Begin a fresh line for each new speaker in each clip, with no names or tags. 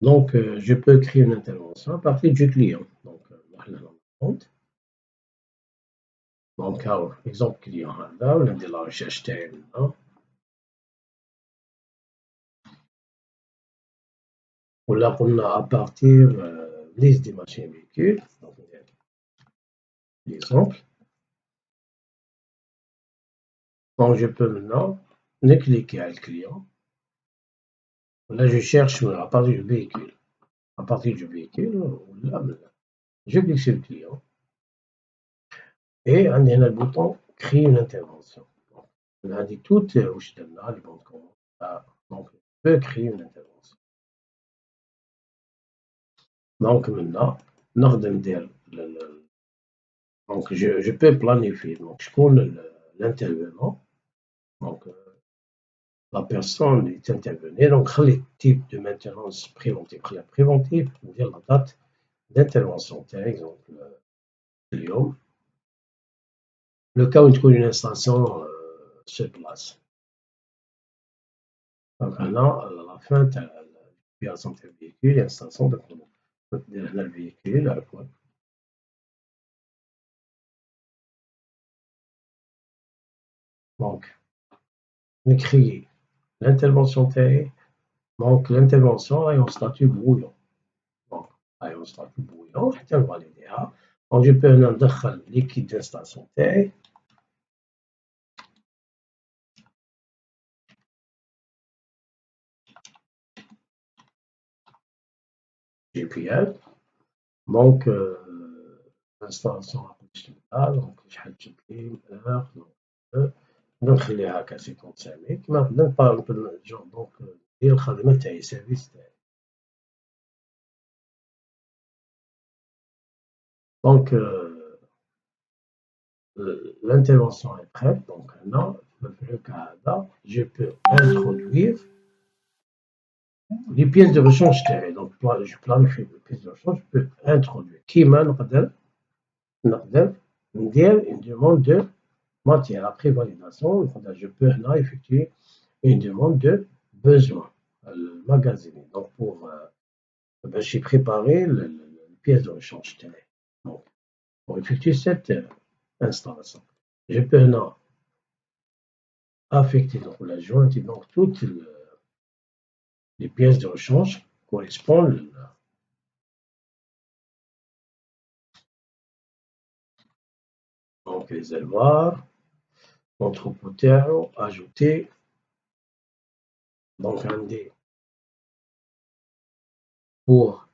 Donc, je peux créer une intervention à partir du client. Donc, donc, exemple client هذا وندير لا recherche تاعي هنا ولا قلنا à partir liste des machines véhicules. Donc, l'exemple. Donc, je peux maintenant cliquer à le client. Là, je cherche à partir du véhicule. À partir du véhicule, là, je clique sur le client. Et on a le bouton créer une intervention. On a dit tout où je donne là, les bons de commande. Donc, je peux créer une intervention. Donc, maintenant, donc je peux planifier. Donc, je connais l'intervenant. Donc, la personne est intervenue. Donc, les types de maintenance préventive. Préventive, pour dire la date d'intervention. Par exemple, le cas où il trouve une installation sur place. Donc, maintenant, à la fin, tu as l'utilisation de véhicule et l'installation de le véhicule à la fois. Donc, on crée l'intervention TAE. Donc, l'intervention est en statut brouillon. Donc, est en statut brouillon, حتى نفاليديها. Donc, je peux ندخل liquide d'installation TAE. GPL. Donc, l'installation là, donc شحال تجيب heure. نخليها هكا 55 كما نقدر دونك هي الخدمه تاعي السيرفيس تاعي. Donc, l'intervention est prête. Donc, maintenant, le cas, je peux introduire les pièces de rechange. Donc, je planifie les pièces de rechange. Je peux introduire. Kima نقدر ندير une demande de matière. Après validation, je peux effectuer une demande de besoin. Le magazine. Donc, j'ai préparé les pièces de rechange. Donc, pour effectuer cette installation. Je peux maintenant affecter donc, la jointe et donc toutes les pièces de rechange correspondent. Donc, les éleveurs, entrepôt ajouter. Donc, un dé pour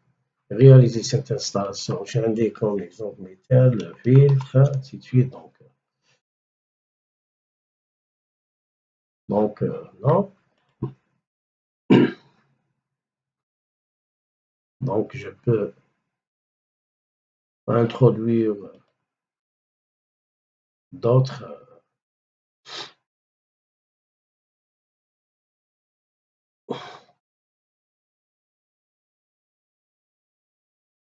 réaliser cette installation. J'ai un dé comme exemple métal, filtre, ainsi de suite. Donc non. Donc, je peux introduire d'autres.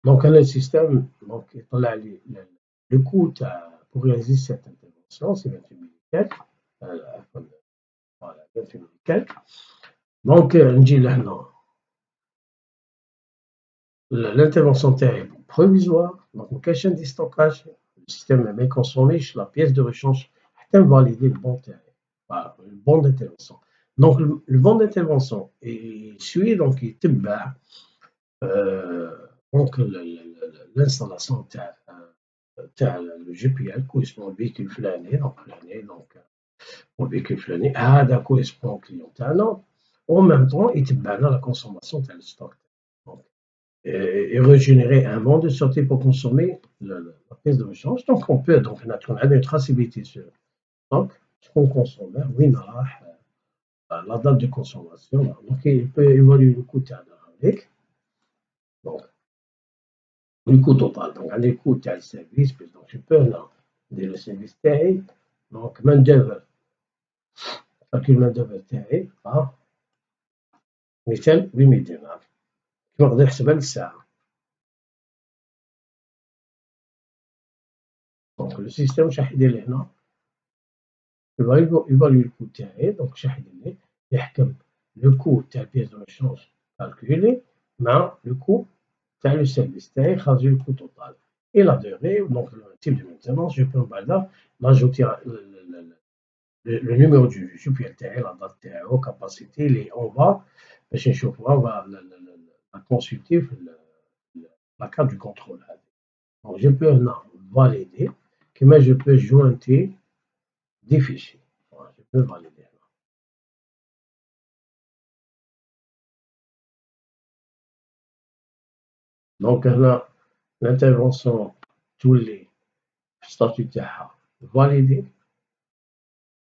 Donc, le système, donc, le coût pour réaliser cette intervention, c'est 28 000 quelques. Voilà, 28 000 quelques. Donc, نجي لهنا l'intervention تاعي provisoire. Donc, ما كاينش عندي ستوكاج. Le système ما يكونسوميش la pièce de rechange حتى نفاليدي البون تاعي. Voilà, le bon d'intervention. Donc, le bon d'intervention suit, donc, يتبع donc l'installation تاع le GPL correspond au véhicule فلاني. Donc, au véhicule فلاني هذا correspond au client تاعنا. En même temps, يتبع لنا la consommation تاع الستوك. Et régénérer un bon de sortie pour consommer la pièce de rechange. Donc, on peut donc avoir une traçabilité sur donc ce qu'on consomme, oui, la date de consommation. Donc, il peut évaluer le coût avec. Donc, le coût total. Donc, le coût du service. Donc, je peux dire le service تاعي. Donc, main d'œuvre. calcul main d'œuvre تاعي مثال 800 دينار. كيما نقدر نحسبها للساعة. Donc, le système شحال يدير لي هنا يفاليو الكو تاعي. Donc, شحال يدير لي يحكم le coût تاع البيèce de rechange calculé le coût تاع le service تاعي خارج le coût total et la durée donc le type de maintenance je peux بعدا l'ajouter le numéro du GPL تاعي la date تاعو capacité اللي on va باش نشوفوها on va la consulter في la carte du contrôle هذه donc je peux هنا valider كما je peux jointer des fichiers voilà, je peux valider هنا. donc هنا l'intervention تولي في الستاتut تاعها validé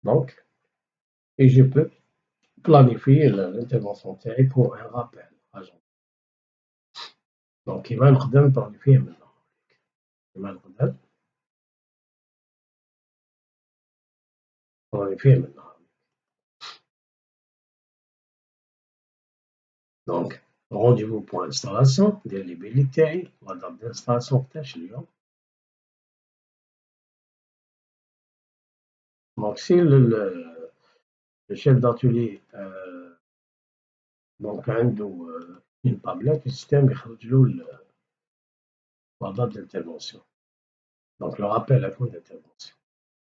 donc et je peux planifier l'intervention تاعي pour un rappel agent donc كيما نقدر نبلانيفيه من هنا كيما نقدر نبلانيفيه من هنا donc rendez-vous pour installation ندير لي بيلي تاعي la date d'installation تاع اليوم donc si le chef d'atelier donc عنده une tablette le système يخرج له la date d'intervention donc le rappel à compte d'intervention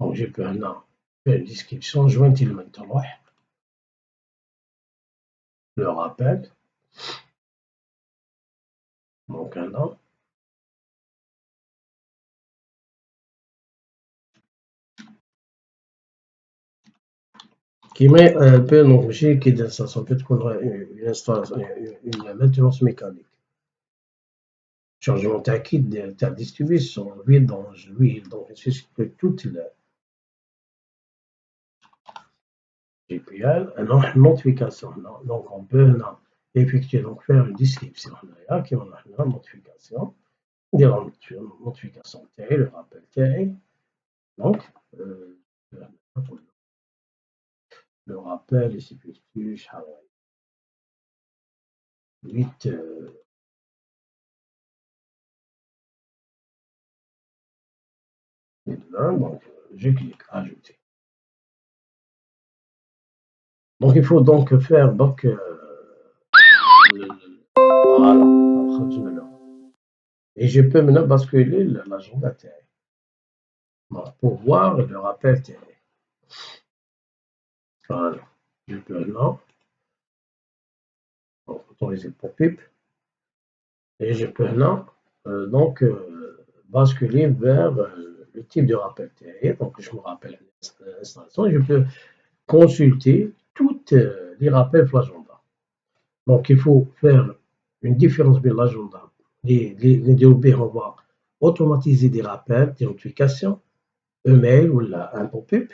donc je peux هنا faire une description joindre le تروح le rappel donc هنا كيما donc ماشي كي d'installation peut تكون une installation une maintenance mécanique changement تاع kit تاع distribution vidange l'huile donc que toute la GPL نروح notification donc on peut هنا effectuer donc faire une description هنايا كيما نروح notification ندير notification تاعي le rappel تاعي donc le rappel et c'est شحال 8 donc je clique ajouter donc il faut donc faire donc voilà et je peux maintenant basculer l'agenda تاعي pour voir le rappel تاعي voilà je peux maintenant autoriser le pop-up et je peux maintenant donc basculer vers le type de rappel تاعي donc je me rappelle l'installation je peux consulter toutes les rappels في l'agenda donc il faut faire une différence بين l'agenda les DOB on va automatiser des rappels des notifications email ou un pop-up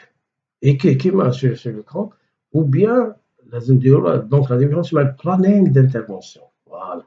et qui marche sur l'écran ou bien donc la différence c'est le planning d'intervention voilà